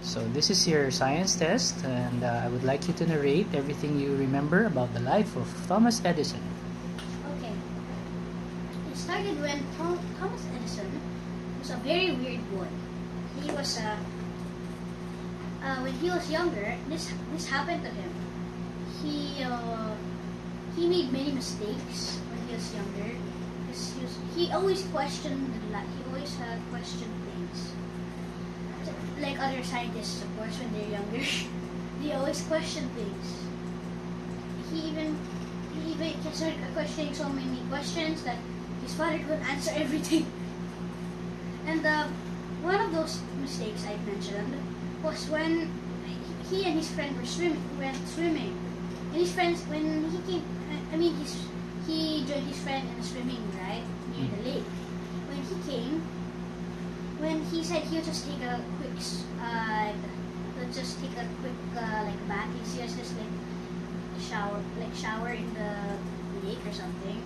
So this is your science test, and I would like you to narrate everything you remember about the life of Thomas Edison. Okay. It started when Thomas Edison was a very weird boy. He was when he was younger, this happened to him. He made many mistakes when he was younger. He always questioned he always questioned things. Like other scientists, of course, when they're younger, they always question things. He even started questioning so many questions that his father couldn't answer everything. And one of those mistakes I mentioned was when he and his friend went swimming. And his friends, when he came, he joined his friend in the swimming, right, near the lake. When he said he would just take a quick, like bath. He was just like shower in the lake or something.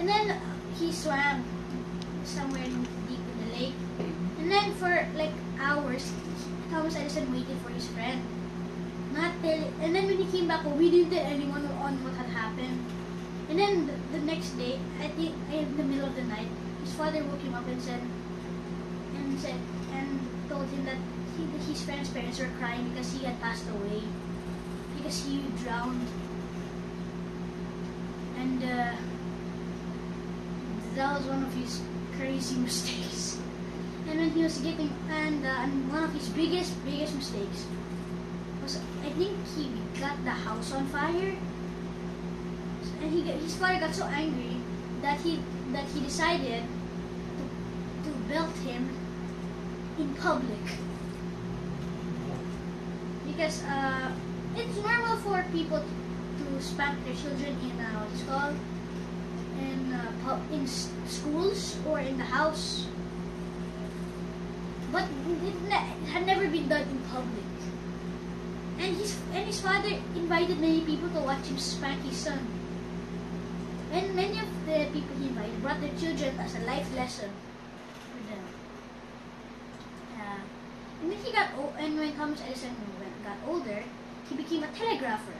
And then he swam somewhere deep in the lake. And then for like hours, Thomas Edison waited for his friend. And then when he came back, we didn't tell anyone on what had happened. And then the next day, in the middle of the night, his father woke him up and told him that his friend's parents were crying because he had passed away, because he drowned. And that was one of his crazy mistakes. And when he was and one of his biggest mistakes was, I think he got the house on fire, and his father got so angry that he decided to belt him in public, because it's normal for people to spank their children in what's called in schools or in the house, but it had never been done in public. And his father invited many people to watch him spank his son. And many of the people he invited brought their children as a life lesson for them. And when Thomas Edison got older, he became a telegrapher.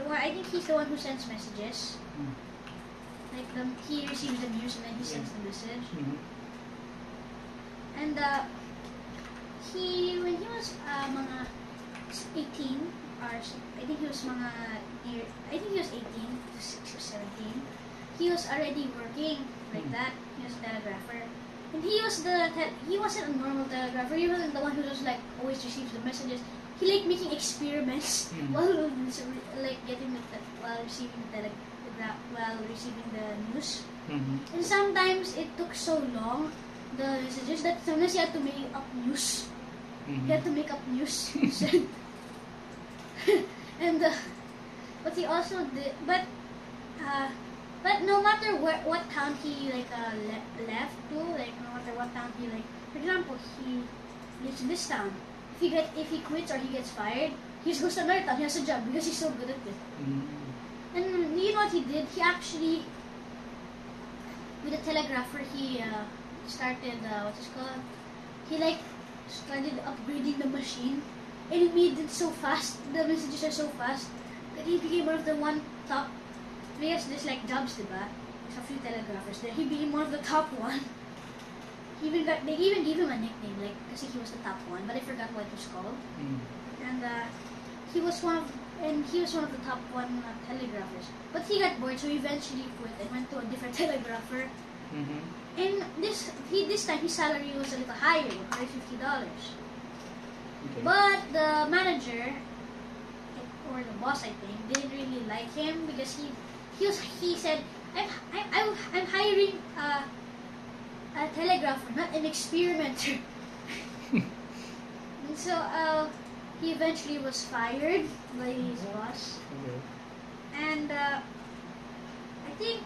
Or I think he's the one who sends messages. Like he receives the news and then he sends the message. And when he was mga 18, or I think he was 18 to 6 or 17. He was already working like that. He was a telegrapher, and he wasn't a normal telegrapher. He wasn't the one who just like always receives the messages. He liked making experiments while receiving the news. And sometimes it took so long, the messages, that sometimes he had to make up news. He had to make up news. And but he also did, but no matter what town he left to, like no matter what town he, like for example, he lives in this town. If he quits or he gets fired, he just goes to another town. He has a job because he's so good at it. And you know what he did? He actually, with a telegrapher, he started what's it called? He started upgrading the machine, and he made it so fast. The messages are so fast that he became one of the top. Because there's like jobs, diba? There's a few telegraphers there. He became one of the top one. They even gave him a nickname, like because he was the top one, but I forgot what it was called. And he was one of the top one telegraphers. But he got bored, so he eventually quit and went to a different telegrapher. And this time his salary was a little higher, $150. Okay. But the manager, or the boss, I think, didn't really like him because he said, I'm hiring a telegrapher, not an experimenter. And so he eventually was fired by his boss. And I think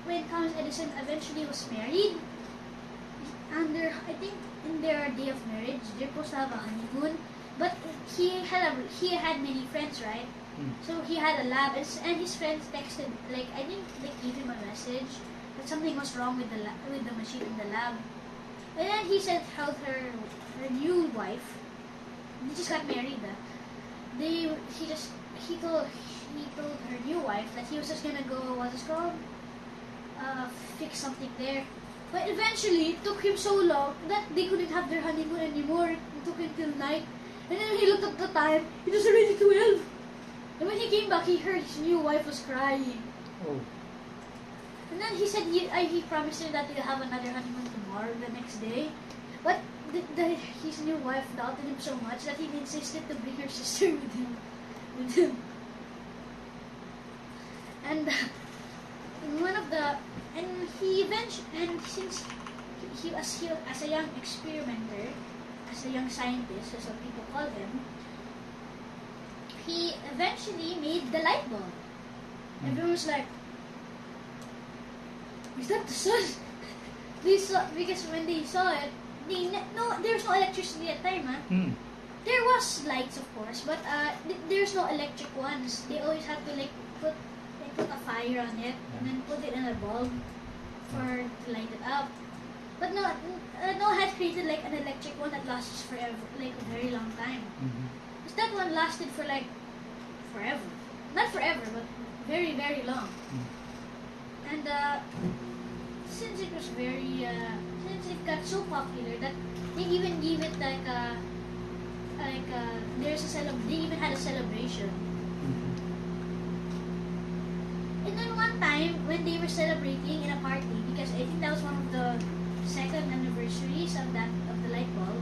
when Thomas Edison eventually was married, in their day of marriage, they're supposed to have a honeymoon. But he had many friends, right? So he had a lab, and his friends texted, like I think they gave him a message that something was wrong with the machine in the lab. And then he said how her new wife, they just got married. He told her new wife that he was just gonna go, what's it called, fix something there. But eventually, it took him so long that they couldn't have their honeymoon anymore. It took him till night. And then he looked at the time, it was already 12. And when he came back, he heard his new wife was crying. Oh. And then he said he promised her that they'll have another honeymoon tomorrow, the next day. But his new wife doubted him so much that he insisted to bring her sister with him. And since he was as a young experimenter, as a young scientist, as some people call him, he eventually made the light bulb. Everyone was like, "Is that the sun?" Because when they saw it, there was no electricity at the time. There was lights, of course, but there's no electric ones. They always had to put a fire on it and then put it in a bulb to light it up. But no had created like an electric one that lasts forever, like a very long time. Because that one lasted for like forever, not forever, but very very long. And since it was since it got so popular that they even gave it they even had a celebration. And then one time when they were celebrating in a party, because I think that was one of the second anniversaries of the light bulb,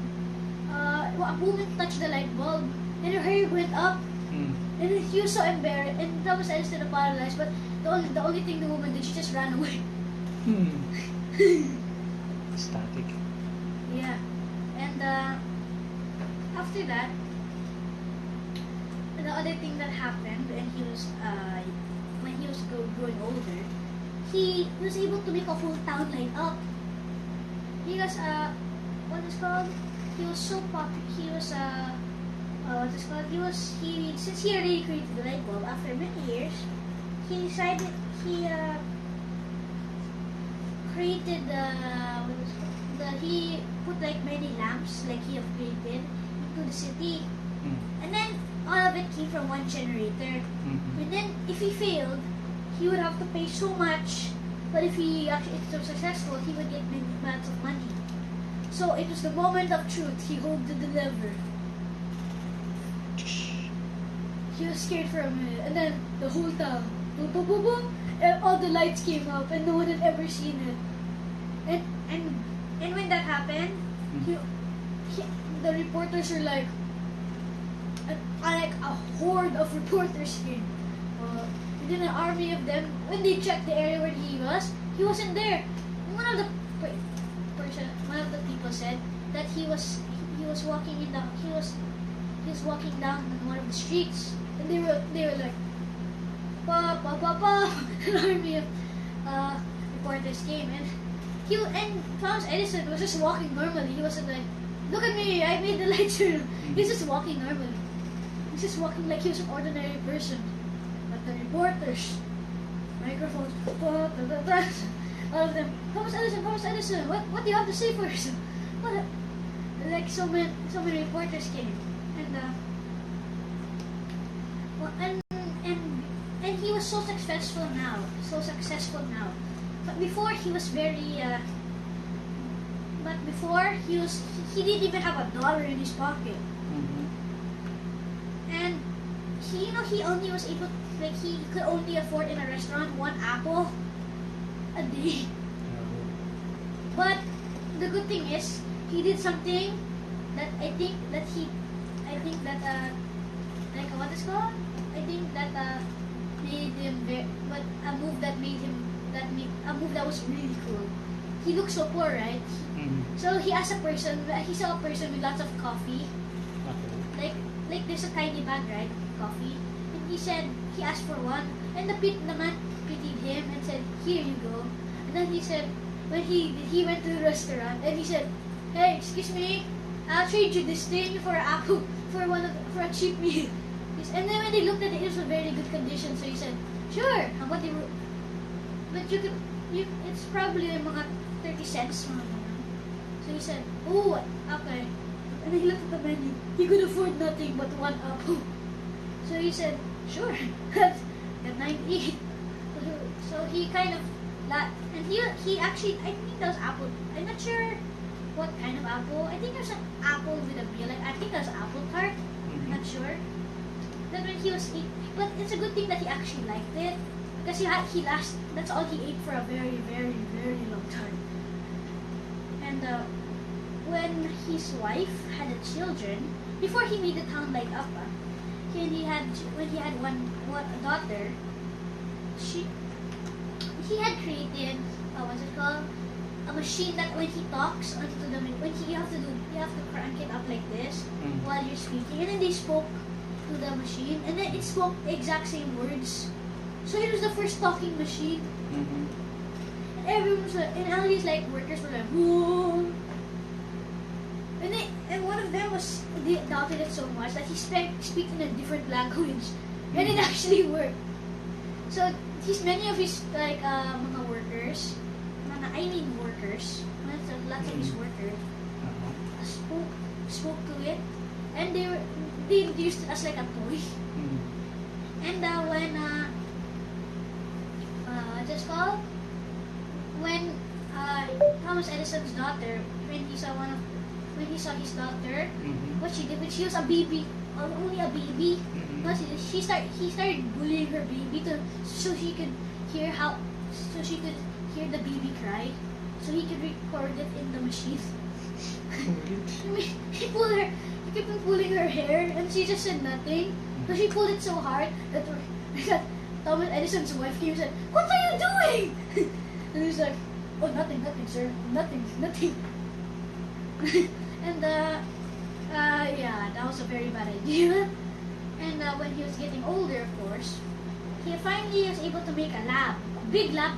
a woman touched the light bulb and her hair went up. And he was so embarrassed, and Thomas Edison apologized, but the only thing the woman did, she just ran away. Static. Yeah. And after that, the other thing that happened when he was growing older, he was able to make a whole town light up. Because what is called? He was so popular. He was what is called? Since he already created the light bulb, after many years, he decided created he put like many lamps like he have created into the city. And then all of it came from one generator. And then if he failed, he would have to pay so much. But if it was successful, he would get many amounts of money. So it was the moment of truth. He hoped to deliver. He was scared for a minute, and then the whole town, boom, boom, boom, boom, and all the lights came up, and no one had ever seen it. And when that happened, the reporters were like a horde of reporters came. And then an army of them. When they checked the area where he wasn't there. And one of the people said that he was walking down one of the streets, and they were like, pa pa pa pa. An army of reporters came, and Thomas Edison was just walking normally. He wasn't like, look at me, I made the light turn. He's just walking normally. He's just walking like he was an ordinary person. But the reporters, microphones, all of them, Thomas Edison, what do you have to say for yourself? Like so many reporters came, and he was so successful now. But before he was very. He didn't even have $1 in his pocket. And he only was able, like, he could only afford in a restaurant 1 apple a day. But the good thing is, he did something that like what is called? I think that made him a move that was really cool. He looked so poor, right? So he saw a person with lots of coffee. Like there's a tiny bag, right? Coffee. And he asked for one, and the man pitied him and said, "Here you go." And then he said, when he went to the restaurant, and he said, "Hey, excuse me, I'll trade you this thing for an apple for a cheap meal." And then when they looked at it, it was in very good condition. So he said, "Sure." But it's probably mga 30 cents. So So he said, oh, okay. And he looked at the menu. He could afford nothing but one apple. So he said, sure, that's got 98. So he kind of, and he actually, I think that was apple. I'm not sure what kind of apple. I think there's an apple with a bill. I think that was apple tart. I'm not sure. Then when he was eating, but it's a good thing that he actually liked it because that's all he ate for a very, very, very long time. And when his wife had a children, before he made the town light up, when he had a daughter, he had created what's it called, a machine that when he talks onto the you have to crank it up like this while you're speaking, and then they spoke to the machine, and then it spoke the exact same words. So it was the first talking machine. And everyone was like, and all these like workers were like, whoa. And one of them they doubted it so much that he speaks in a different language, and it actually worked. So many of his like mga workers, lots of his workers spoke to it, and they used it as like a toy. And when what's it called? When Thomas Edison's daughter, when he saw his daughter, what she did when she was a baby, only a baby, he started bullying her baby so she could hear the baby cry, so he could record it in the machine. He kept on pulling her hair, and she just said nothing. So she pulled it so hard that Thomas Edison's wife came and said, "What are you doing?" And he was like, "Oh, nothing, sir, nothing." And yeah, that was a very bad idea. And when he was getting older, of course, he finally was able to make a big lab,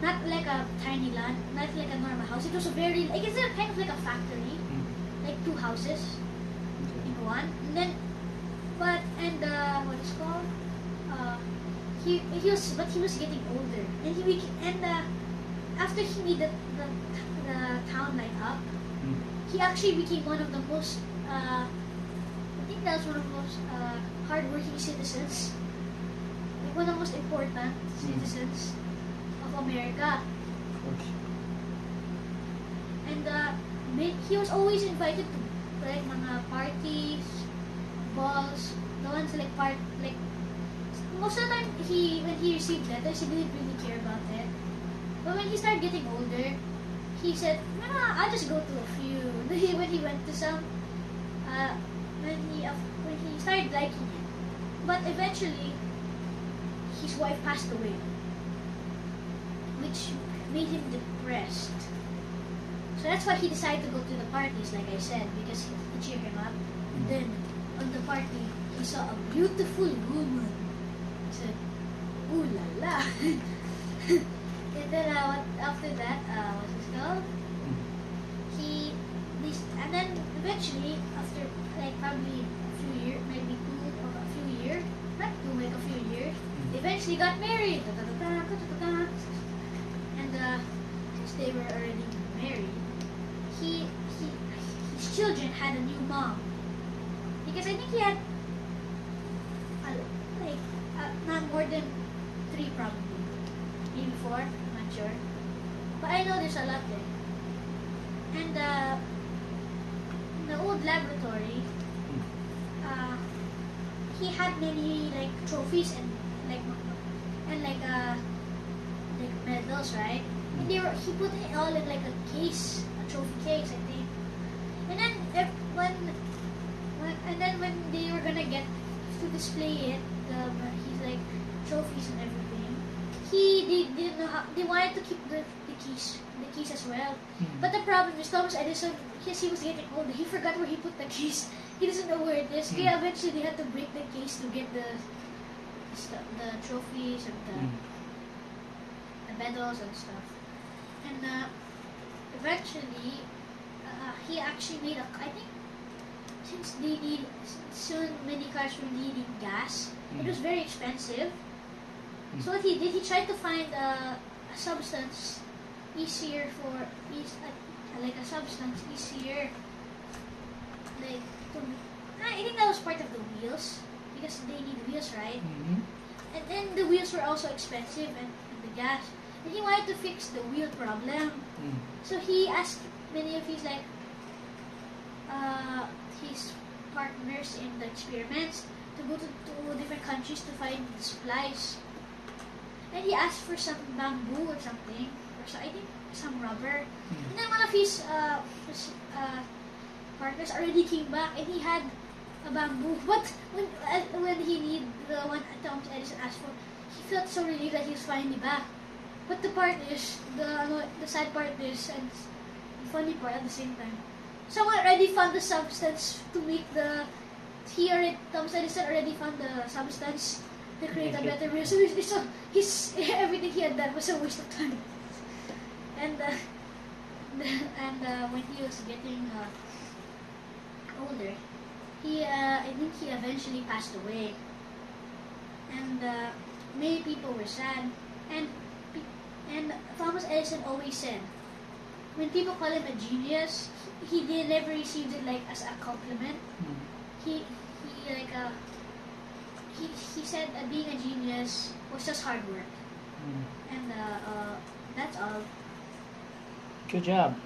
not like a tiny land, not like a normal house. It was a very, like, it's kind of like a factory, like 2 houses in one. And then, what is called? He was getting older, and after he made the town light up, he actually became one of the most, I think that was one of the most hardworking citizens, like one of the most important citizens of America. And he was always invited to like mga parties, balls, the ones like most of the time when he received letters, he didn't really care about it. But when he started getting older, he said, I'll just go to a few. When he went to some, when he started liking it. But eventually, his wife passed away, which made him depressed. So that's why he decided to go to the parties, like I said, because to cheer him up. And then, on the party, he saw a beautiful woman. He said, ooh la la. And then after that, what's it called? And then eventually, after like probably a few years, maybe 2 or a few years, not 2, like a few years, they eventually got married. And since they were already married, his children had a new mom, because I think he had not more than 3 probably, maybe 4, I'm not sure, but I know there's a lot there. And the old laboratory, he had many like trophies and medals, right? And he put it all in like a case, a trophy case, I think. And then when they were gonna get to display it, his like trophies and everything, they didn't know how. They wanted to keep the keys as well. But the problem is Thomas Edison, because he was getting older, he forgot where he put the keys. He doesn't know where it is. Kaya eventually they had to break the case to get the trophies and the medals and stuff. And eventually he actually made I think since soon many cars were needing gas, it was very expensive. So what he did, he tried to find a substance easier for like a substance easier. Like to, I think that was part of the wheels because they need wheels, right? Mm-hmm. And then the wheels were also expensive and the gas. And he wanted to fix the wheel problem. Mm. So he asked many of his partners in the experiments to go to different countries to find the supplies. And he asked for some bamboo or something, or so, I think some rubber. Mm. And then one of his partners already came back and he had a bamboo. But when he need the one Thomas Edison asked for, he felt so relieved that he was finally back. But the part is the sad part is and the funny part at the same time. Someone already found the substance to make the Thomas Edison already found the substance to create a better wheel. So his everything he had done was a waste of time. And when he was getting older, I think he eventually passed away. And many people were sad. And Thomas Edison always said, when people call him a genius, he never received it like as a compliment. Mm. He said that being a genius was just hard work. Mm. And that's all. Good job.